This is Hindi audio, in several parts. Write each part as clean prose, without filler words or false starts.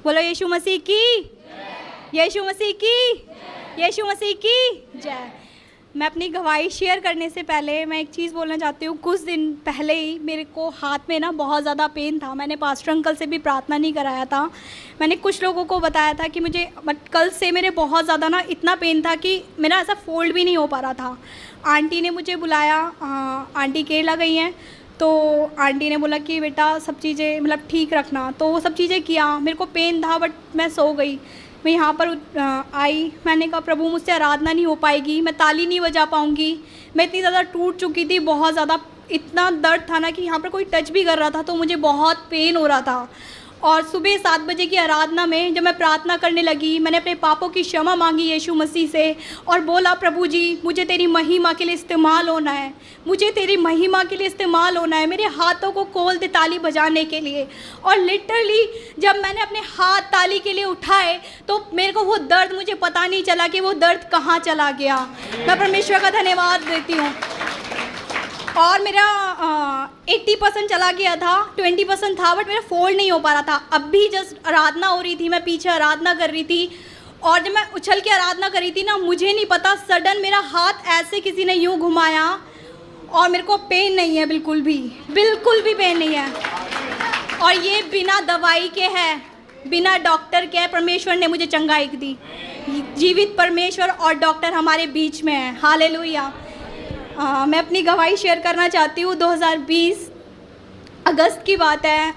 बोलो यीशु मसीह की, यीशु मसीह की, यीशु मसीह की जय। मैं अपनी गवाही शेयर करने से पहले मैं एक चीज़ बोलना चाहती हूँ। कुछ दिन पहले ही मेरे को हाथ में ना बहुत ज़्यादा पेन था। मैंने पास्टर अंकल से भी प्रार्थना नहीं कराया था। मैंने कुछ लोगों को बताया था कि मुझे, बट कल से मेरे बहुत ज़्यादा ना इतना पेन था कि मेरा ऐसा फोल्ड भी नहीं हो पा रहा था। आंटी ने मुझे बुलाया, आंटी केरला गई हैं, तो आंटी ने बोला कि बेटा सब चीज़ें मतलब ठीक रखना, तो वो सब चीज़ें किया। मेरे को पेन था बट मैं सो गई। मैं यहाँ पर आई, मैंने कहा प्रभु मुझसे आराधना नहीं हो पाएगी, मैं ताली नहीं बजा पाऊँगी। मैं इतनी ज़्यादा टूट चुकी थी, बहुत ज़्यादा इतना दर्द था ना कि यहाँ पर कोई टच भी कर रहा था तो मुझे बहुत पेन हो रहा था। और सुबह 7 बजे की आराधना में जब मैं प्रार्थना करने लगी, मैंने अपने पापों की क्षमा मांगी यीशु मसीह से और बोला प्रभु जी मुझे तेरी महिमा के लिए इस्तेमाल होना है, मुझे तेरी महिमा के लिए इस्तेमाल होना है। मेरे हाथों को खोल दे ताली बजाने के लिए। और लिटरली जब मैंने अपने हाथ ताली के लिए उठाए तो मेरे को वो दर्द, मुझे पता नहीं चला कि वो दर्द कहाँ चला गया। मैं परमेश्वर का धन्यवाद देती हूँ। और मेरा 80% चला गया था, 20% था, बट मेरा फोल्ड नहीं हो पा रहा था। अब भी जस्ट आराधना हो रही थी, मैं पीछे आराधना कर रही थी और जब मैं उछल के आराधना कर रही थी ना, मुझे नहीं पता सडन मेरा हाथ ऐसे किसी ने यूँ घुमाया और मेरे को पेन नहीं है, बिल्कुल भी पेन नहीं है। और ये बिना दवाई के है, बिना डॉक्टर के। परमेश्वर ने मुझे चंगाई दी। जीवित परमेश्वर और डॉक्टर हमारे बीच में है। हालेलुया। मैं अपनी गवाही शेयर करना चाहती हूँ। 2020 अगस्त की बात है।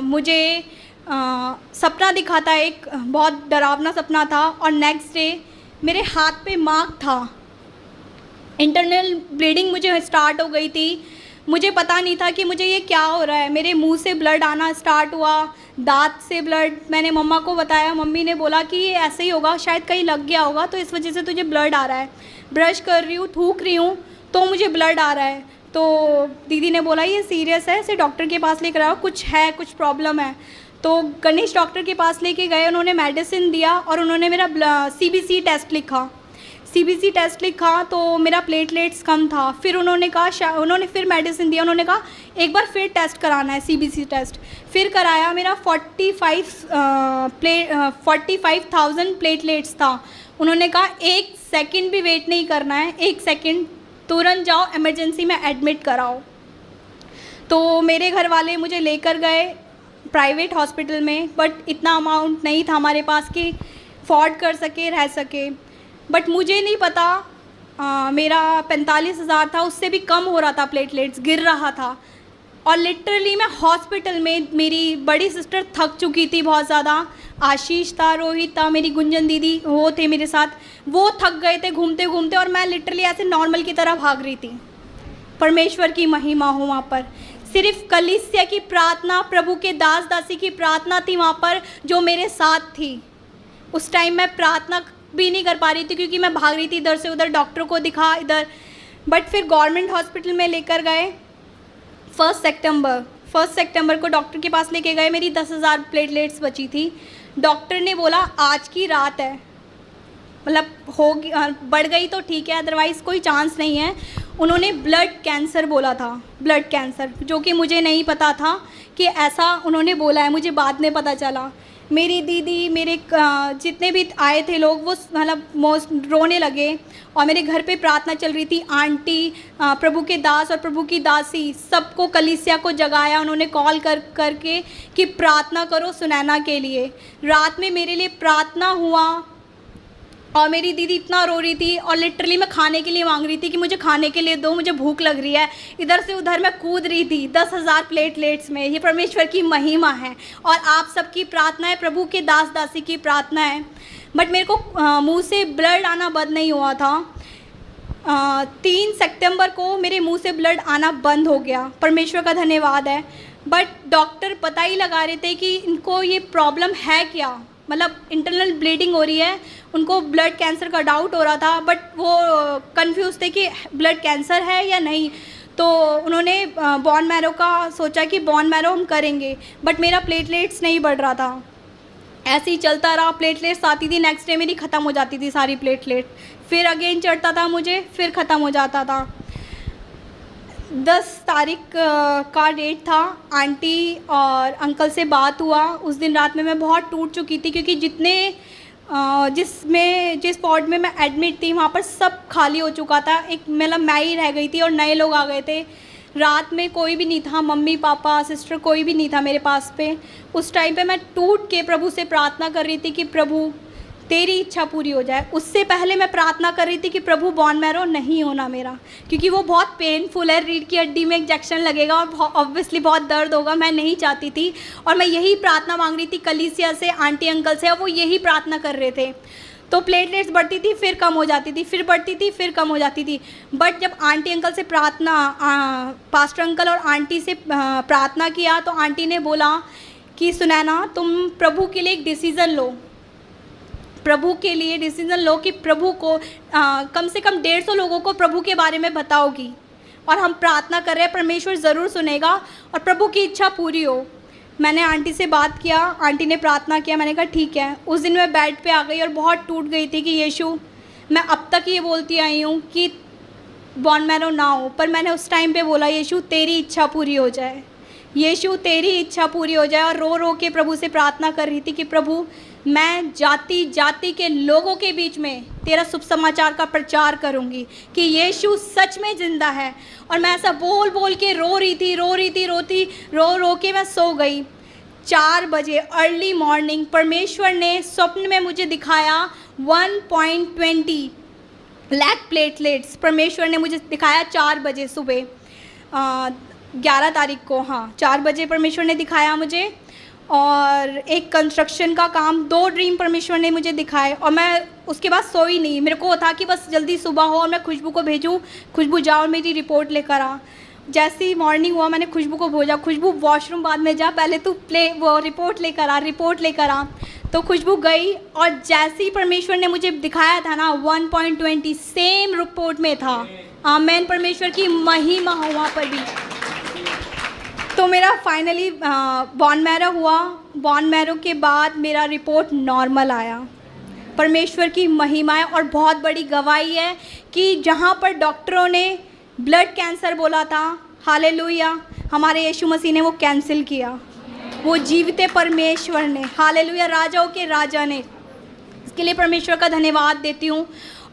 मुझे सपना दिखा था, एक बहुत डरावना सपना था और नेक्स्ट डे मेरे हाथ पे मार्क था। इंटरनल ब्लीडिंग मुझे स्टार्ट हो गई थी। मुझे पता नहीं था कि मुझे ये क्या हो रहा है। मेरे मुंह से ब्लड आना स्टार्ट हुआ, दांत से ब्लड। मैंने मम्मा को बताया, मम्मी ने बोला कि ये ऐसे ही होगा, शायद कहीं लग गया होगा तो इस वजह से तुझे ब्लड आ रहा है। ब्रश कर रही हूँ, थूक रही हूँ तो मुझे ब्लड आ रहा है। तो दीदी ने बोला ये सीरियस है, इसे डॉक्टर के पास लेकर आओ, कुछ है, कुछ प्रॉब्लम है। तो गणेश डॉक्टर के पास लेके गए, उन्होंने मेडिसिन दिया और उन्होंने मेरा CBC टेस्ट लिखा। CBC टेस्ट लिखा तो मेरा प्लेटलेट्स कम था। फिर उन्होंने कहा, उन्होंने फिर मेडिसिन दिया, उन्होंने कहा एक बार फिर टेस्ट कराना है, CBC टेस्ट। फिर कराया, मेरा 45,000 प्लेटलेट्स था। उन्होंने कहा 1 सेकंड भी वेट नहीं करना है, 1 सेकंड, तुरंत जाओ इमरजेंसी में एडमिट कराओ। तो मेरे घर वाले मुझे लेकर गए प्राइवेट हॉस्पिटल में, बट इतना अमाउंट नहीं था हमारे पास कि अफोर्ड कर सके, रह सके। बट मुझे नहीं पता, मेरा 45,000 था, उससे भी कम हो रहा था, प्लेटलेट्स गिर रहा था। और लिटरली मैं हॉस्पिटल में, मेरी बड़ी सिस्टर थक चुकी थी बहुत ज़्यादा, आशीष था, रोहित था, मेरी गुंजन दीदी वो थे मेरे साथ, वो थक गए थे घूमते घूमते और मैं लिटरली ऐसे नॉर्मल की तरह भाग रही थी। परमेश्वर की महिमा हो वहाँ पर। सिर्फ कलीसिया की प्रार्थना, प्रभु के दास दासी की प्रार्थना थी वहाँ पर जो मेरे साथ थी। उस टाइम मैं प्रार्थना भी नहीं कर पा रही थी क्योंकि मैं भाग रही थी इधर से उधर, डॉक्टर को दिखा इधर। बट फिर गवर्नमेंट हॉस्पिटल में लेकर गए। 1 सितंबर को डॉक्टर के पास लेके गए। मेरी 10,000 प्लेटलेट्स बची थी। डॉक्टर ने बोला आज की रात है, मतलब होगी, बढ़ गई तो ठीक है, अदरवाइज़ कोई चांस नहीं है। उन्होंने ब्लड कैंसर बोला था, ब्लड कैंसर, जो कि मुझे नहीं पता था कि ऐसा उन्होंने बोला है, मुझे बाद में पता चला। मेरी दीदी, मेरे जितने भी आए थे लोग, वो मतलब रोने लगे और मेरे घर पे प्रार्थना चल रही थी। आंटी, प्रभु के दास और प्रभु की दासी, सबको कलीसिया को जगाया उन्होंने कॉल करके कि प्रार्थना करो सुनैना के लिए। रात में मेरे लिए प्रार्थना हुआ और मेरी दीदी इतना रो रही थी और लिटरली मैं खाने के लिए मांग रही थी कि मुझे खाने के लिए दो, मुझे भूख लग रही है। इधर से उधर मैं कूद रही थी 10,000 प्लेटलेट्स में। ये परमेश्वर की महिमा है और आप सबकी प्रार्थना है, प्रभु के दास दासी की प्रार्थना है। बट मेरे को मुंह से ब्लड आना बंद नहीं हुआ था। 3 सितंबर को मेरे मुंह से ब्लड आना बंद हो गया, परमेश्वर का धन्यवाद है। बट डॉक्टर पता ही लगा रहे थे कि इनको ये प्रॉब्लम है क्या, मतलब इंटरनल ब्लीडिंग हो रही है, उनको ब्लड कैंसर का डाउट हो रहा था। बट वो कंफ्यूज थे कि ब्लड कैंसर है या नहीं। तो उन्होंने बोन मैरो का सोचा कि बोन मैरो हम करेंगे, बट मेरा प्लेटलेट्स नहीं बढ़ रहा था। ऐसे ही चलता रहा, प्लेटलेट्स आती थी, नेक्स्ट डे मेरी ख़त्म हो जाती थी सारी प्लेटलेट, फिर अगेन चढ़ता था मुझे, फिर ख़त्म हो जाता था। 10 तारीख का डेट था। आंटी और अंकल से बात हुआ। उस दिन रात में मैं बहुत टूट चुकी थी, क्योंकि जिस वार्ड में मैं एडमिट थी वहाँ पर सब खाली हो चुका था। एक मतलब मैं ही रह गई थी और नए लोग आ गए थे। रात में कोई भी नहीं था, मम्मी पापा सिस्टर कोई भी नहीं था मेरे पास पे। उस टाइम पे मैं टूट के प्रभु से प्रार्थना कर रही थी कि प्रभु तेरी इच्छा पूरी हो जाए। उससे पहले मैं प्रार्थना कर रही थी कि प्रभु बोन मैरो नहीं होना मेरा, क्योंकि वो बहुत पेनफुल है। रीढ़ की हड्डी में इंजेक्शन लगेगा और ऑब्वियसली बहुत दर्द होगा। मैं नहीं चाहती थी और मैं यही प्रार्थना मांग रही थी कलीसिया से, आंटी अंकल से, और वो यही प्रार्थना कर रहे थे। तो प्लेटलेट्स बढ़ती थी, फिर कम हो जाती थी, फिर बढ़ती थी, फिर कम हो जाती थी। बट जब आंटी अंकल से पास्टर अंकल और आंटी से प्रार्थना किया तो आंटी ने बोला कि सुनैना, तुम प्रभु के लिए एक डिसीज़न लो, प्रभु के लिए डिसीजन लो कि प्रभु को कम से कम 150 लोगों को प्रभु के बारे में बताओगी। और हम प्रार्थना कर रहे हैं, परमेश्वर ज़रूर सुनेगा और प्रभु की इच्छा पूरी हो। मैंने आंटी से बात किया, आंटी ने प्रार्थना किया, मैंने कहा ठीक है। उस दिन मैं बेड पे आ गई और बहुत टूट गई थी कि यीशु, मैं अब तक ये बोलती आई हूँ कि बोन मैरो ना हो, पर मैंने उस टाइम पे बोला यीशु तेरी इच्छा पूरी हो जाए, यीशु तेरी इच्छा पूरी हो जाए। और रो रो के प्रभु से प्रार्थना कर रही थी कि प्रभु मैं जाति जाति के लोगों के बीच में तेरा शुभ समाचार का प्रचार करूंगी कि यीशु सच में ज़िंदा है। और मैं ऐसा बोल बोल के रो रो के मैं सो गई। 4 बजे अर्ली मॉर्निंग परमेश्वर ने स्वप्न में मुझे दिखाया 1.20 लाख प्लेटलेट्स। परमेश्वर ने मुझे दिखाया 4 बजे सुबह, 11 तारीख को, हाँ 4 बजे परमेश्वर ने दिखाया मुझे। और एक कंस्ट्रक्शन का काम, 2 ड्रीम परमेश्वर ने मुझे दिखाए। और मैं उसके बाद सोई नहीं, मेरे को था कि बस जल्दी सुबह हो और मैं खुशबू को भेजूँ, खुशबू जाओ और मेरी रिपोर्ट लेकर आ। जैसे ही मॉर्निंग हुआ मैंने खुशबू को भेजा, खुशबू वॉशरूम बाद में जा, पहले तू वो रिपोर्ट लेकर आ। तो खुशबू गई और जैसे ही परमेश्वर ने मुझे दिखाया था ना 1.20 सेम रिपोर्ट में था। आमेन, परमेश्वर की महिमा हो वहाँ पर भी। तो मेरा फाइनली बोन मैरो हुआ। बोन मैरो के बाद मेरा रिपोर्ट नॉर्मल आया। परमेश्वर की महिमा है और बहुत बड़ी गवाही है कि जहाँ पर डॉक्टरों ने ब्लड कैंसर बोला था, हालेलुया, हमारे यीशु मसीह ने वो कैंसिल किया। वो जीवित परमेश्वर ने, हालेलुया, राजाओं के राजा ने। इसके लिए परमेश्वर का धन्यवाद देती हूँ।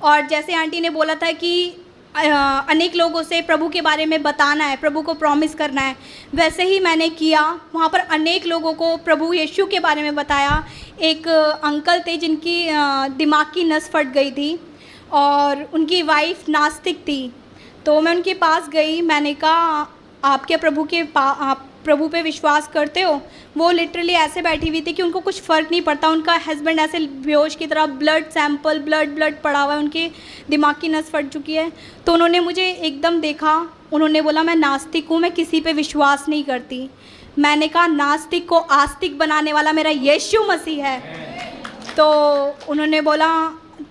और जैसे आंटी ने बोला था कि अनेक लोगों से प्रभु के बारे में बताना है, प्रभु को प्रॉमिस करना है, वैसे ही मैंने किया। वहाँ पर अनेक लोगों को प्रभु यीशु के बारे में बताया। एक अंकल थे जिनकी दिमाग की नस फट गई थी और उनकी वाइफ नास्तिक थी। तो मैं उनके पास गई, मैंने कहा आप क्या आप प्रभु पे विश्वास करते हो? वो लिटरली ऐसे बैठी हुई थी कि उनको कुछ फ़र्क नहीं पड़ता। उनका हस्बैंड ऐसे बेहोश की तरह, ब्लड सैंपल ब्लड पड़ा हुआ है, उनके दिमाग की नस फट चुकी है। तो उन्होंने मुझे एकदम देखा, उन्होंने बोला मैं नास्तिक हूँ, मैं किसी पे विश्वास नहीं करती। मैंने कहा नास्तिक को आस्तिक बनाने वाला मेरा यीशु मसीह है। तो उन्होंने बोला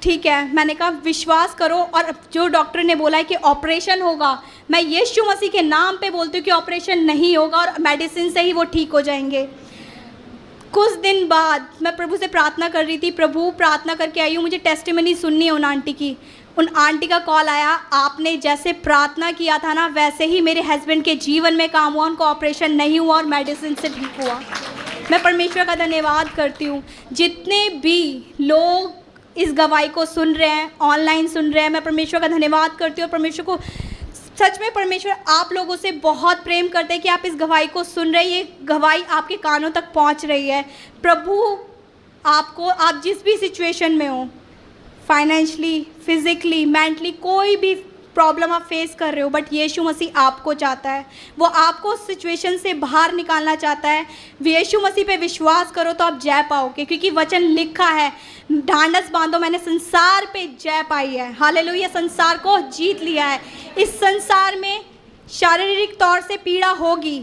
ठीक है। मैंने कहा विश्वास करो, और जो डॉक्टर ने बोला है कि ऑपरेशन होगा, मैं यीशु मसीह के नाम पे बोलती हूँ कि ऑपरेशन नहीं होगा और मेडिसिन से ही वो ठीक हो जाएंगे। कुछ दिन बाद मैं प्रभु से प्रार्थना कर रही थी, प्रभु प्रार्थना करके आई हूँ, मुझे टेस्टिमनी सुननी है उन आंटी की। उन आंटी का कॉल आया, आपने जैसे प्रार्थना किया था ना वैसे ही मेरे हस्बैंड के जीवन में काम हुआ, उनको ऑपरेशन नहीं हुआ और मेडिसिन से ठीक हुआ। मैं परमेश्वर का धन्यवाद करती हूँ। जितने भी लोग इस गवाही को सुन रहे हैं, ऑनलाइन सुन रहे हैं, मैं परमेश्वर का धन्यवाद करती हूँ। और परमेश्वर को सच में, परमेश्वर आप लोगों से बहुत प्रेम करते हैं कि आप इस गवाही को सुन रहे हैं, ये गवाही आपके कानों तक पहुँच रही है। प्रभु आपको, आप जिस भी सिचुएशन में हो, फाइनेंशली, फिज़िकली, मेंटली, कोई भी प्रॉब्लम आप फेस कर रहे हो, बट यीशु मसीह आपको चाहता है, वो आपको उस सिचुएशन से बाहर निकालना चाहता है। यीशु मसीह पे विश्वास करो तो आप जय पाओगे, क्योंकि वचन लिखा है, ढांढस बांधो मैंने संसार पे जय पाई है। हालेलुया, संसार को जीत लिया है। इस संसार में शारीरिक तौर से पीड़ा होगी,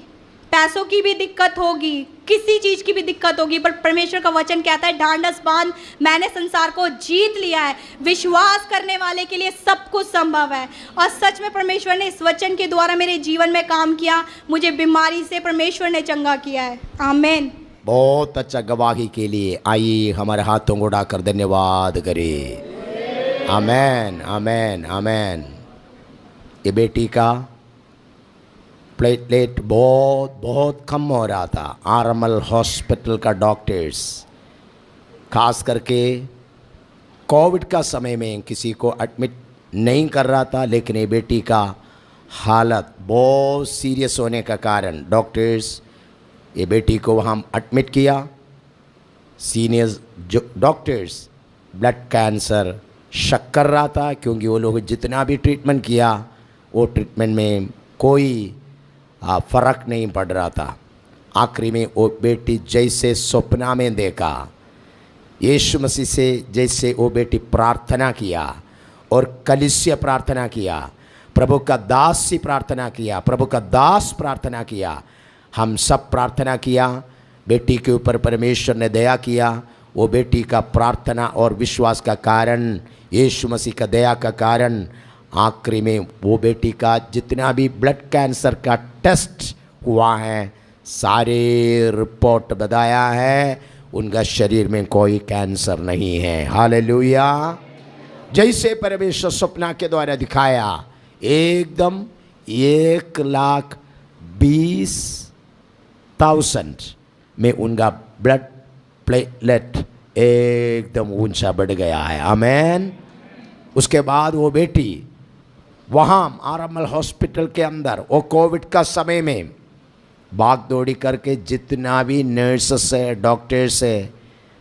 पैसों की भी दिक्कत होगी, किसी चीज़ की भी दिक्कत होगी, पर परमेश्वर का वचन कहता है ढांढस बांध, मैंने संसार को जीत लिया है। विश्वास करने वाले के लिए सब कुछ संभव है। और सच में परमेश्वर ने इस वचन के द्वारा मेरे जीवन में काम किया, मुझे बीमारी से परमेश्वर ने चंगा किया है। आमीन। बहुत अच्छा गवाही के लिए आइए हमारे हाथों को उठाकर धन्यवाद करें। आमेन, आमेन, आमेन। ये बेटी का प्लेटलेट बहुत बहुत कम हो रहा था। आरएमएल हॉस्पिटल का डॉक्टर्स खास करके कोविड का समय में किसी को एडमिट नहीं कर रहा था, लेकिन ये बेटी का हालत बहुत सीरियस होने का कारण डॉक्टर्स ये बेटी को वहाँ एडमिट किया। सीनियर जो डॉक्टर्स ब्लड कैंसर शक कर रहा था, क्योंकि वो लोग जितना भी ट्रीटमेंट किया वो ट्रीटमेंट में कोई फ़र्क नहीं पड़ रहा था। आखिरी में वो बेटी जैसे सपना में देखा, यीशु मसीह से जैसे वो बेटी प्रार्थना किया और कलीसिया प्रार्थना किया, प्रभु का दास सी प्रार्थना किया, प्रभु का दास प्रार्थना किया, हम सब प्रार्थना किया, बेटी के ऊपर परमेश्वर ने दया किया। वो बेटी का प्रार्थना और विश्वास का कारण, यीशु मसीह का दया का कारण, आखिरी में वो बेटी का जितना भी ब्लड कैंसर का टेस्ट हुआ है, सारे रिपोर्ट बताया है उनका शरीर में कोई कैंसर नहीं है। हालेलुया। जैसे परमेश्वर सपना के द्वारा दिखाया, एकदम 1,20,000 में उनका ब्लड प्लेटलेट एकदम ऊंचा बढ़ गया है। आमेन। उसके बाद वो बेटी वहाँ आरएमएल हॉस्पिटल के अंदर वो कोविड का समय में भाग दौड़ी करके जितना भी नर्सेस है, डॉक्टर्स है,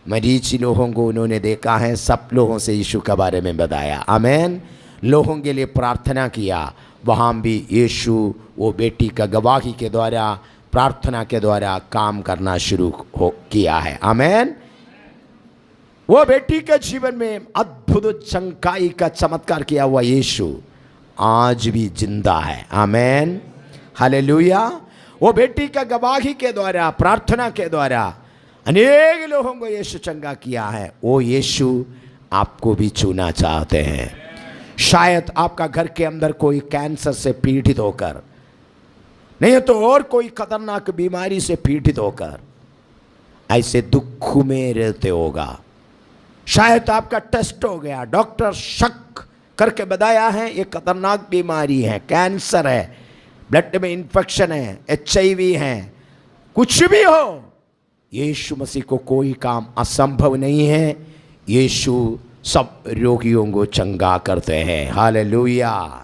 मरीज लोगों को उन्होंने देखा है, सब लोगों से यीशु के बारे में बताया। आमेन। लोगों के लिए प्रार्थना किया। वहाँ भी यीशु वो बेटी का गवाही के द्वारा, प्रार्थना के द्वारा काम करना शुरू किया है। आमेन। वो बेटी के जीवन में अद्भुत चंगाई का चमत्कार किया हुआ यीशु आज भी जिंदा है। आमेन। हालेलुया। वो बेटी का गवाही के द्वारा, प्रार्थना के द्वारा अनेक लोगों को यीशु चंगा किया है। वो यीशु आपको भी छूना चाहते हैं। शायद आपका घर के अंदर कोई कैंसर से पीड़ित होकर, नहीं तो और कोई खतरनाक बीमारी से पीड़ित होकर ऐसे दुख में रहते होगा। शायद आपका टेस्ट हो गया, डॉक्टर शक करके बताया है ये खतरनाक बीमारी है, कैंसर है, ब्लड में इन्फेक्शन है, HIV है, कुछ भी हो, यीशु मसीह को कोई काम असंभव नहीं है। यीशु सब रोगियों को चंगा करते हैं। हालेलुया।